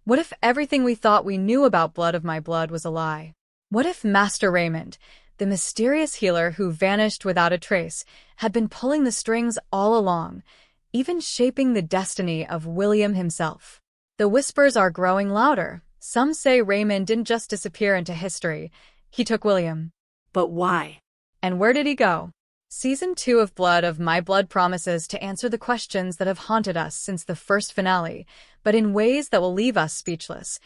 What if everything we thought we knew about blood of my blood was a lie? What if Master Raymond, the mysterious healer who vanished without a trace, had been pulling the strings all along, even shaping the destiny of William himself? The whispers are growing louder. Some say Raymond didn't just disappear into history. He took William. But why? And where did he go? Season 2 of Blood of My Blood promises to answer the questions that have haunted us since the first finale, but in ways that will leave us speechless.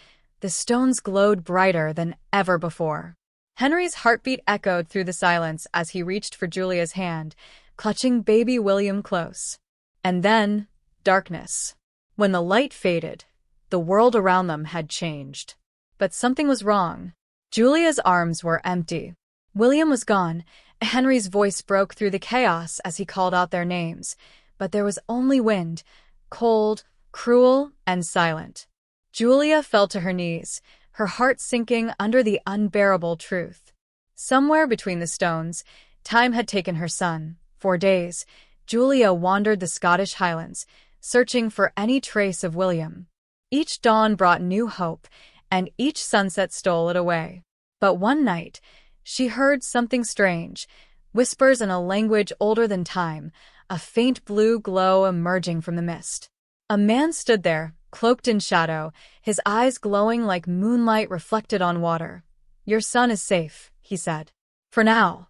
The stones glowed brighter than ever before. Henry's heartbeat echoed through the silence as he reached for Julia's hand, clutching baby William close. And then, darkness. When the light faded, the world around them had changed. But something was wrong. Julia's arms were empty. William was gone. Henry's voice broke through the chaos as he called out their names, but there was only wind, cold, cruel, and silent. Julia fell to her knees, her heart sinking under the unbearable truth. Somewhere between the stones, time had taken her son. For days, Julia wandered the Scottish Highlands, searching for any trace of William. Each dawn brought new hope, and each sunset stole it away. But one night, she heard something strange, whispers in a language older than time, a faint blue glow emerging from the mist. A man stood there, cloaked in shadow, his eyes glowing like moonlight reflected on water. "Your son is safe," he said. "For now."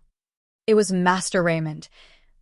It was Master Raymond,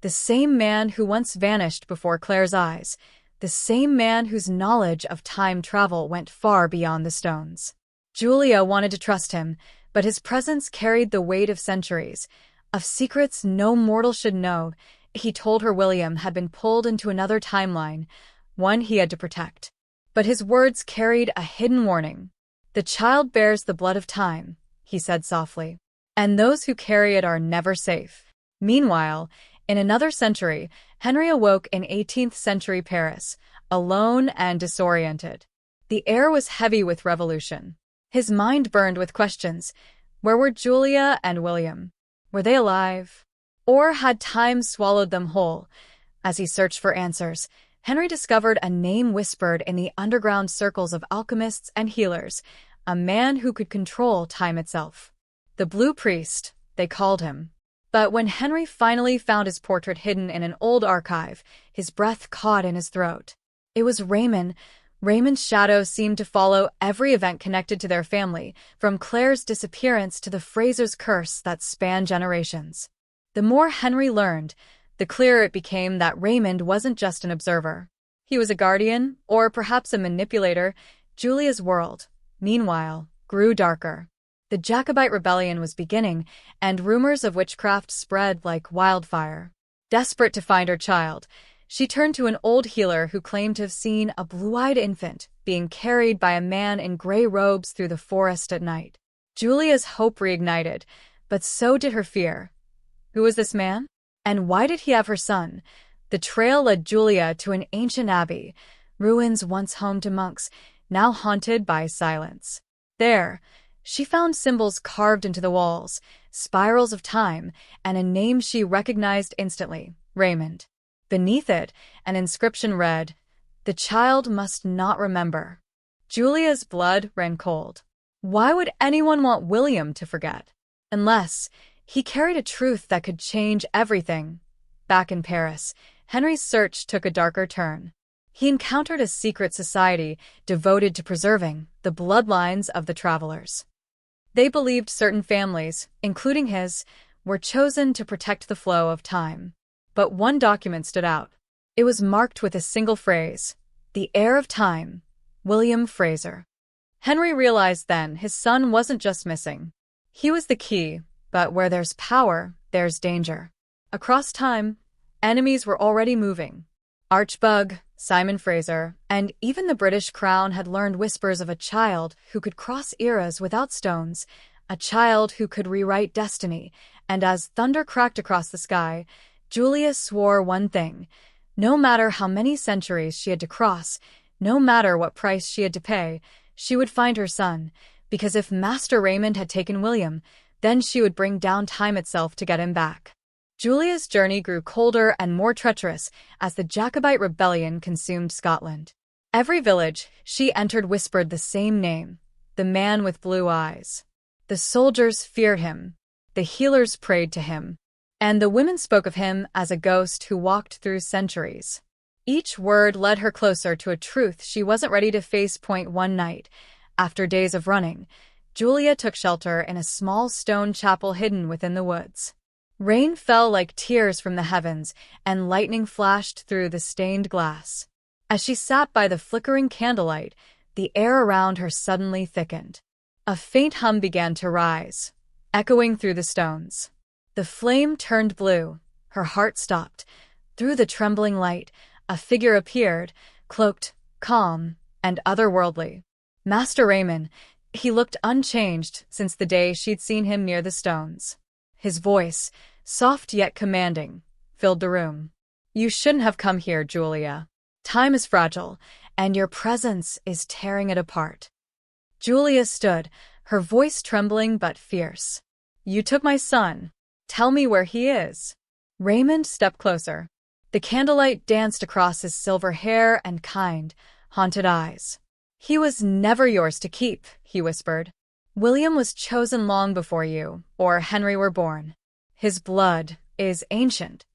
the same man who once vanished before Claire's eyes, the same man whose knowledge of time travel went far beyond the stones. Julia wanted to trust him, but his presence carried the weight of centuries, of secrets no mortal should know. He told her William had been pulled into another timeline, one he had to protect. But his words carried a hidden warning. "The child bears the blood of time," he said softly, "and those who carry it are never safe." Meanwhile, in another century, Henry awoke in 18th century Paris, alone and disoriented. The air was heavy with revolution. His mind burned with questions. Where were Julia and William? Were they alive? Or had time swallowed them whole? As he searched for answers, Henry discovered a name whispered in the underground circles of alchemists and healers, a man who could control time itself. The Blue Priest, they called him. But when Henry finally found his portrait hidden in an old archive, his breath caught in his throat. It was Raymond. Raymond's shadow seemed to follow every event connected to their family, from Claire's disappearance to the Fraser's curse that spanned generations. The more Henry learned, the clearer it became that Raymond wasn't just an observer. He was a guardian, or perhaps a manipulator. Julia's world, meanwhile, grew darker. The Jacobite rebellion was beginning, and rumors of witchcraft spread like wildfire. Desperate to find her child, she turned to an old healer who claimed to have seen a blue-eyed infant being carried by a man in gray robes through the forest at night. Julia's hope reignited, but so did her fear. Who was this man? And why did he have her son? The trail led Julia to an ancient abbey, ruins once home to monks, now haunted by silence. There, she found symbols carved into the walls, spirals of time, and a name she recognized instantly, Raymond. Beneath it, an inscription read, "The child must not remember." Julia's blood ran cold. Why would anyone want William to forget? Unless he carried a truth that could change everything. Back in Paris, Henry's search took a darker turn. He encountered a secret society devoted to preserving the bloodlines of the travelers. They believed certain families, including his, were chosen to protect the flow of time. But one document stood out. It was marked with a single phrase, "The heir of time, William Fraser." Henry realized then his son wasn't just missing. He was the key, but where there's power, there's danger. Across time, enemies were already moving. Archbug, Simon Fraser, and even the British Crown had learned whispers of a child who could cross eras without stones, a child who could rewrite destiny, and as thunder cracked across the sky, Julia swore one thing. No matter how many centuries she had to cross, no matter what price she had to pay, she would find her son, because if Master Raymond had taken William, then she would bring down time itself to get him back. Julia's journey grew colder and more treacherous as the Jacobite rebellion consumed Scotland. Every village she entered whispered the same name, the man with blue eyes. The soldiers feared him, the healers prayed to him, and the women spoke of him as a ghost who walked through centuries. Each word led her closer to a truth she wasn't ready to face. One night, after days of running, Julia took shelter in a small stone chapel hidden within the woods. Rain fell like tears from the heavens, and lightning flashed through the stained glass. As she sat by the flickering candlelight, the air around her suddenly thickened. A faint hum began to rise, echoing through the stones. The flame turned blue. Her heart stopped. Through the trembling light, a figure appeared, cloaked, calm, and otherworldly. Master Raymond. He looked unchanged since the day she'd seen him near the stones. His voice, soft yet commanding, filled the room. "You shouldn't have come here, Julia. Time is fragile, and your presence is tearing it apart." Julia stood, her voice trembling but fierce. "You took my son. Tell me where he is." Raymond stepped closer. The candlelight danced across his silver hair and kind, haunted eyes. "He was never yours to keep," he whispered. "William was chosen long before you, or Henry were born. His blood is ancient."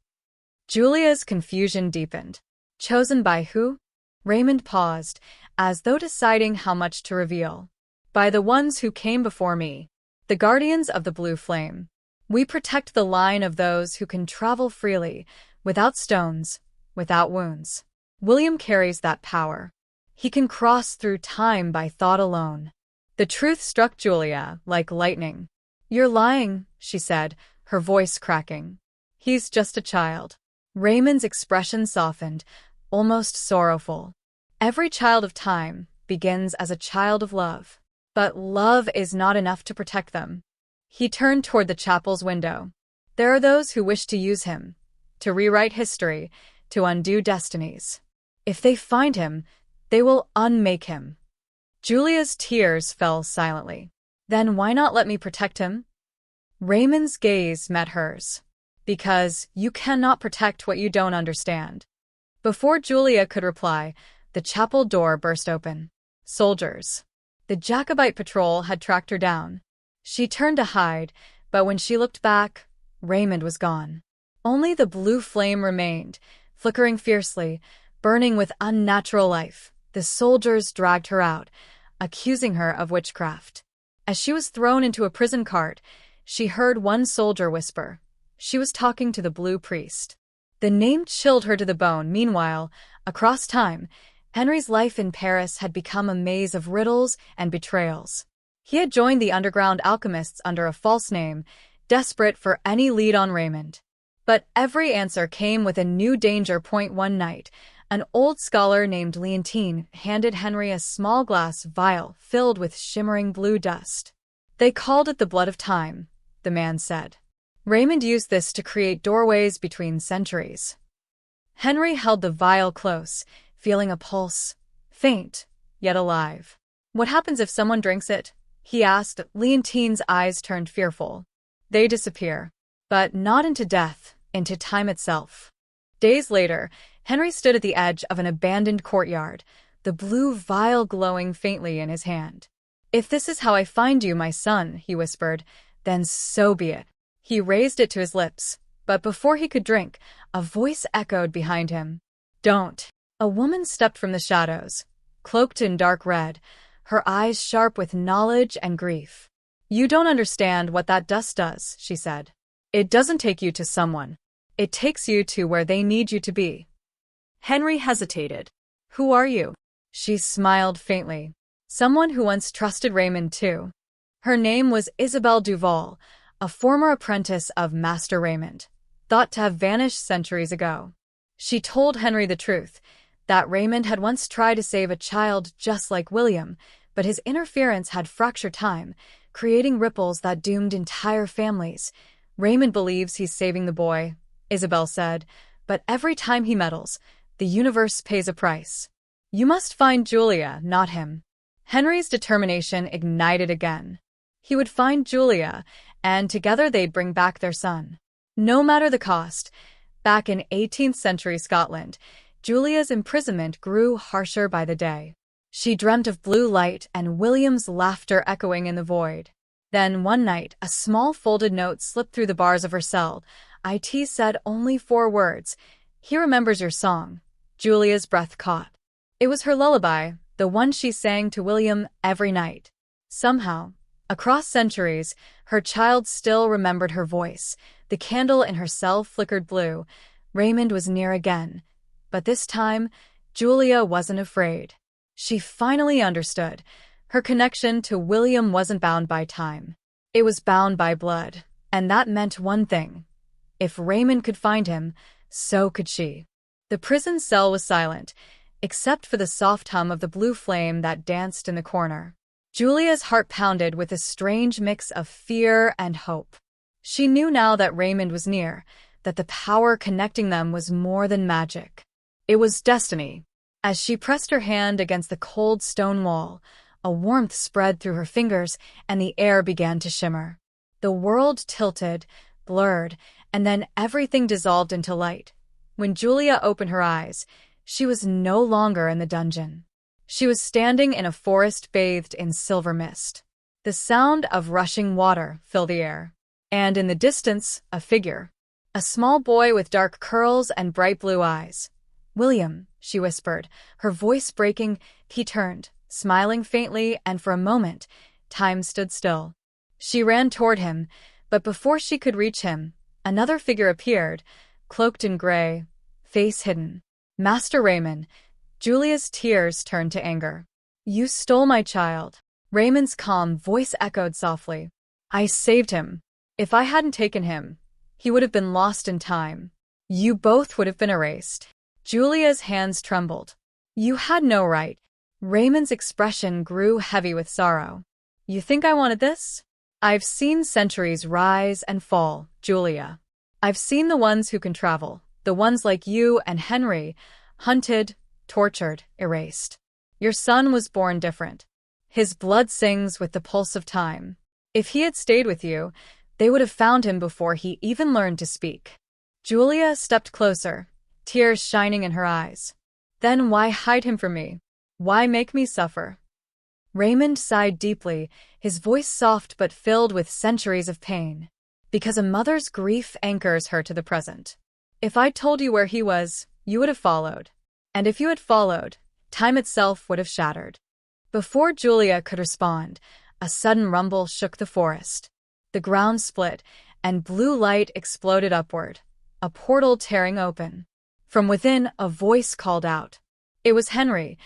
Julia's confusion deepened. Chosen by who? Raymond paused, as though deciding how much to reveal. "By the ones who came before me, the guardians of the blue flame. We protect the line of those who can travel freely, without stones, without wounds. William carries that power. He can cross through time by thought alone." The truth struck Julia like lightning. "You're lying," she said, her voice cracking. "He's just a child." Raymond's expression softened, almost sorrowful. "Every child of time begins as a child of love. But love is not enough to protect them." He turned toward the chapel's window. "There are those who wish to use him, to rewrite history, to undo destinies. If they find him, they will unmake him." Julia's tears fell silently. "Then why not let me protect him?" Raymond's gaze met hers. "Because you cannot protect what you don't understand." Before Julia could reply, the chapel door burst open. Soldiers. The Jacobite patrol had tracked her down. She turned to hide, but when she looked back, Raymond was gone. Only the blue flame remained, flickering fiercely, burning with unnatural life. The soldiers dragged her out, accusing her of witchcraft. As she was thrown into a prison cart, she heard one soldier whisper. She was talking to the blue priest. The name chilled her to the bone. Meanwhile, across time, Henry's life in Paris had become a maze of riddles and betrayals. He had joined the underground alchemists under a false name, desperate for any lead on Raymond. But every answer came with a new danger. One night, an old scholar named Leontine handed Henry a small glass vial filled with shimmering blue dust. "They called it the blood of time," the man said. "Raymond used this to create doorways between centuries." Henry held the vial close, feeling a pulse, faint, yet alive. "What happens if someone drinks it?" he asked. Leontine's eyes turned fearful. "They disappear. But not into death, into time itself." Days later, Henry stood at the edge of an abandoned courtyard, the blue vial glowing faintly in his hand. "If this is how I find you, my son," he whispered, "then so be it." He raised it to his lips, but before he could drink, a voice echoed behind him. "Don't." A woman stepped from the shadows, cloaked in dark red, her eyes sharp with knowledge and grief. "You don't understand what that dust does," she said. "It doesn't take you to someone. It takes you to where they need you to be." Henry hesitated. "Who are you?" She smiled faintly. "Someone who once trusted Raymond too." Her name was Isabelle Duval, a former apprentice of Master Raymond, thought to have vanished centuries ago. She told Henry the truth, that Raymond had once tried to save a child just like William, but his interference had fractured time, creating ripples that doomed entire families. "Raymond believes he's saving the boy," Isabelle said, "but every time he meddles, the universe pays a price. You must find Julia, not him." Henry's determination ignited again. He would find Julia, and together they'd bring back their son. No matter the cost. Back in 18th century Scotland, Julia's imprisonment grew harsher by the day. She dreamt of blue light and William's laughter echoing in the void. Then, one night, a small folded note slipped through the bars of her cell. It said only 4 words. "He remembers your song." Julia's breath caught. It was her lullaby, the one she sang to William every night. Somehow, across centuries, her child still remembered her voice. The candle in her cell flickered blue. Raymond was near again. But this time, Julia wasn't afraid. She finally understood. Her connection to William wasn't bound by time. It was bound by blood. And that meant one thing. If Raymond could find him, so could she. The prison cell was silent, except for the soft hum of the blue flame that danced in the corner. Julia's heart pounded with a strange mix of fear and hope. She knew now that Raymond was near, that the power connecting them was more than magic. It was destiny. As she pressed her hand against the cold stone wall, a warmth spread through her fingers and the air began to shimmer. The world tilted, blurred, and then everything dissolved into light. When Julia opened her eyes, she was no longer in the dungeon. She was standing in a forest bathed in silver mist. The sound of rushing water filled the air. And in the distance, a figure. A small boy with dark curls and bright blue eyes. "William," she whispered, her voice breaking. He turned, smiling faintly, and for a moment, time stood still. She ran toward him, but before she could reach him, another figure appeared, cloaked in gray, face hidden. Master Raymond. Julia's tears turned to anger. "You stole my child." Raymond's calm voice echoed softly. "I saved him. If I hadn't taken him, he would have been lost in time. You both would have been erased." Julia's hands trembled. "You had no right." Raymond's expression grew heavy with sorrow. "You think I wanted this? I've seen centuries rise and fall, Julia. I've seen the ones who can travel, the ones like you and Henry, hunted, tortured, erased. Your son was born different. His blood sings with the pulse of time. If he had stayed with you, they would have found him before he even learned to speak." Julia stepped closer, tears shining in her eyes. "Then why hide him from me? Why make me suffer?" Raymond sighed deeply, his voice soft but filled with centuries of pain. "Because a mother's grief anchors her to the present. If I'd told you where he was, you would have followed. And if you had followed, time itself would have shattered." Before Julia could respond, a sudden rumble shook the forest. The ground split, and blue light exploded upward, a portal tearing open. From within, a voice called out. It was Henry.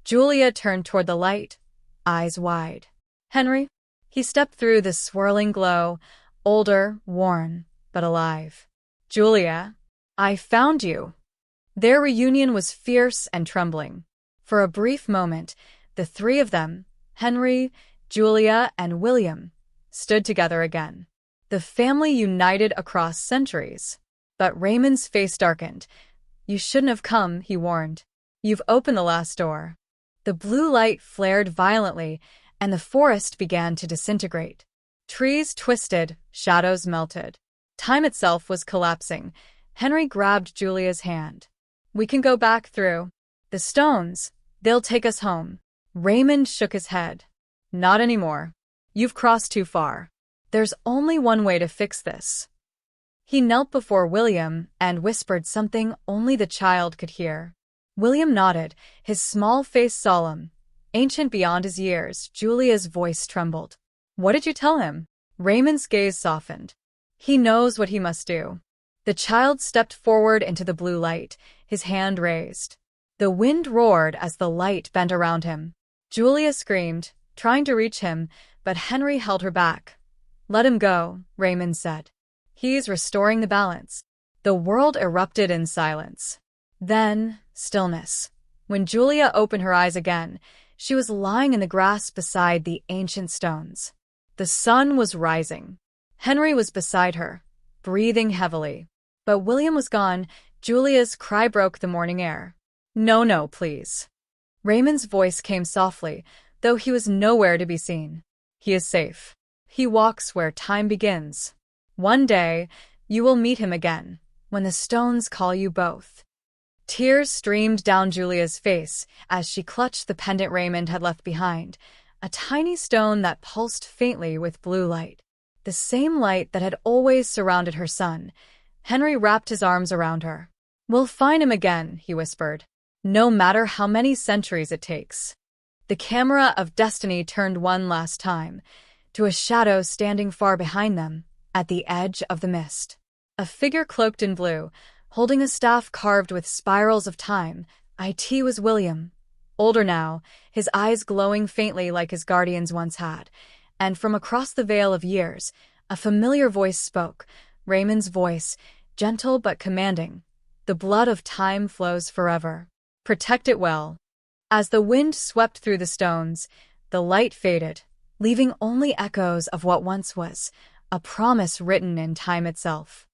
Julia turned toward the light, eyes wide. "Henry?" He stepped through the swirling glow, older, worn, but alive. "Julia, I found you." Their reunion was fierce and trembling. For a brief moment, the three of them, Henry, Julia, and William, stood together again. The family united across centuries. But Raymond's face darkened. "You shouldn't have come," he warned. "You've opened the last door." The blue light flared violently, and the forest began to disintegrate. Trees twisted, shadows melted. Time itself was collapsing. Henry grabbed Julia's hand. "We can go back through the stones. They'll take us home." Raymond shook his head. "Not anymore. You've crossed too far. There's only one way to fix this." He knelt before William and whispered something only the child could hear. William nodded, his small face solemn. Ancient beyond his years, Julia's voice trembled. "What did you tell him?" Raymond's gaze softened. "He knows what he must do." The child stepped forward into the blue light, his hand raised. The wind roared as the light bent around him. Julia screamed, trying to reach him, but Henry held her back. "Let him go," Raymond said. "He's restoring the balance." The world erupted in silence. Then, stillness. When Julia opened her eyes again, she was lying in the grass beside the ancient stones. The sun was rising. Henry was beside her, breathing heavily. But William was gone. Julia's cry broke the morning air. "No, no, please." Raymond's voice came softly, though he was nowhere to be seen. "He is safe. He walks where time begins. One day, you will meet him again, when the stones call you both." Tears streamed down Julia's face as she clutched the pendant Raymond had left behind, a tiny stone that pulsed faintly with blue light. The same light that had always surrounded her son. Henry wrapped his arms around her. "We'll find him again," he whispered. "No matter how many centuries it takes." The camera of destiny turned one last time, to a shadow standing far behind them, at the edge of the mist. A figure cloaked in blue, holding a staff carved with spirals of time. It was William. Older now, his eyes glowing faintly like his guardians once had, and from across the veil of years, a familiar voice spoke, Raymond's voice, gentle but commanding. "The blood of time flows forever. Protect it well." As the wind swept through the stones, the light faded, leaving only echoes of what once was, a promise written in time itself.